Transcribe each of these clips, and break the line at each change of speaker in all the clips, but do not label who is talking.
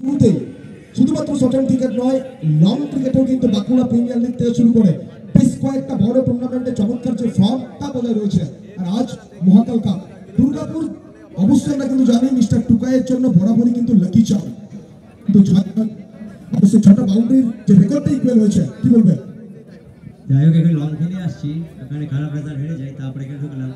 শুরুতেই শুধুমাত্র short cricket নয়, লং ক্রিকেটেও কিন্তু বাঁকুড়া প্রিমিয়ার লিগ থেকে শুরু করে বেশ কয়েকটা বড় টুর্নামেন্টে চমৎকার যে ফর্ম তা বজায় রয়েছে। আর আজ মহাকাল কাপ দুর্গাপুর, অবশ্যই আমরা কিন্তু জানি মিস্টার টুকাইয়ের জন্য বরাবরই কিন্তু লাকি চার, কিন্তু অবশ্যই 6টা বাউন্ডারির যে রেকর্ডটা ইকুয়াল হয়েছে, কি বলবে?
যাই হোক, একটু লং খেলে আসছি, ওখানে খারাপ রেজাল্ট হেরে যাই, তারপরে এখানে ঢুকলাম।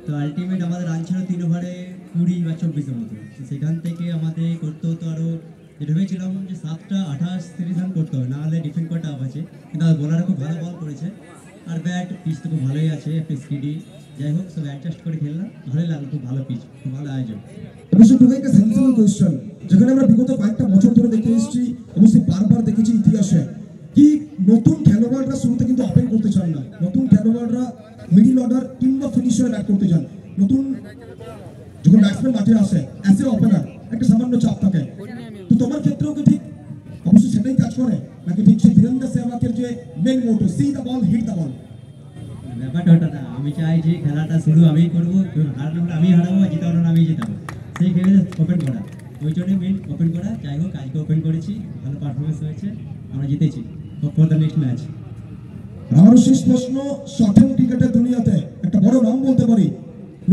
তো আলটিমেট আমাদের রান ছিল 3 ওভারে 20 বা 24-এর মতো। সেখান থেকে আমাদের করতে হতো আরও, যেটা ভেবেছিলাম যে 7টা 28 30 রান করতে হবে, নাহলে ডিফেন্ড করা টাফ আছে। কিন্তু আমার বোলাররা খুব ভালো বল করেছে, আর ব্যাট পিচ তো খুব ভালোই আছে, একটু স্পিডি। যাই হোক, সব অ্যাডজাস্ট করে খেললাম, ভালোই লাগলো, খুব ভালো পিচ, খুব ভালো আয়োজন।
অবশ্যই টুকাই একটা সেন্সিবল কোয়েশ্চেন, যেখানে আমরা বিগত কয়েকটা বছর ধরে দেখে এসেছি, অবশ্যই বারবার দেখেছি ইতিহাসে কি নতুন খেলোয়াড়রা শুরুতে কিন্তু ওপেন করতে চান না, নতুন খেলোয়াড়রা মিডল অর্ডার কিংবা ফিনিশার ব্যাট করতে চান। নতুন যখন ব্যাটসম্যান মাঠে আসে অ্যাজ এ ওপেনার একটা সামান্য চাপ থাকে, তো তোমার ক্ষেত্রেও কি ঠিক অবশ্যই সেটাই কাজ করে, নাকি ঠিক সেই বীরেন্দ্র সেহবাগের যে main motto see the ball hit the ball?
ব্যাপারটা ওটা না, আমি চাই যে খেলাটা শুরু আমি করবো, হারানোটা আমি হারাবো, জিতানোটা আমি জিতাবো, সেই খেলে ওপেন করা, ওই জন্যই মেন ওপেন করা। যাই হোক, আজকে ওপেন করেছি, ভালো পারফরমেন্স হয়েছে, আমরা জিতেছি। For the next match.
আমারও শেষ প্রশ্ন, শর্ট হ্যান্ড ক্রিকেটের দুনিয়াতে একটা বড় নাম বলতে পারি,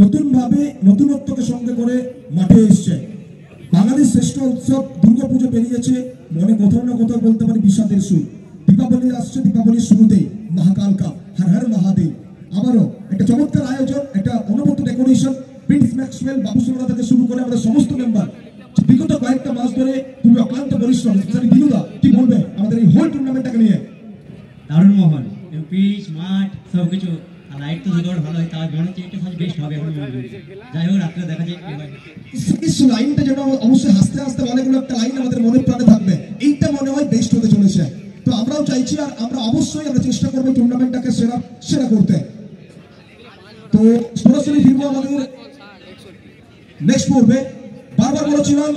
নতুনভাবে নতুনত্বকে সঙ্গে করে মাঠে এসছে। বাঙালির শ্রেষ্ঠ উৎসব দুর্গাপুজো পেরিয়েছে, মনে কোথাও না কোথাও বলতে পারি বিষাদের সুর। দীপাবলি আসছে, দীপাবলির শুরুতেই মহাকাল কাপ, হর হর মহাদেব। আবারও একটা চমৎকার আয়োজন, একটা অনবদ্য ডেকোরেশন। প্রিন্স ম্যাক্সওয়েল, বাবুসোনা থেকে শুরু করে আমাদের সমস্ত মেম্বার, বিগত কয়েকটা মাস ধরে তুমি অক্লান্ত পরিশ্রম, স্পেশালি বিনুদা, কি বলবে আমাদের এই হোল টুর্নামেন্টটাকে নিয়ে?
দারুণ মহল, পিচ মাঠ সবকিছু, আর লাইট তো যদি ভালো হয়, তার মনে হচ্ছে এটা সব বেস্ট হবে এখন। যাই হোক, রাত্রে দেখা যায় কি হয়।
লাইনটা যেন অবশ্যই হাসতে হাসতে অনেকগুলো একটা লাইন আমাদের মনে প্রাণে থাকবে, এইটা মনে হয় বেস্ট হতে চলেছে। তো আমরাও চাইছি, আর আমরা অবশ্যই আমরা চেষ্টা করবো টুর্নামেন্টটাকে সেরা করতে। তো সরাসরি ফিরবো আমাদের নেক্সট পর্বে। বারবার বলেছিলাম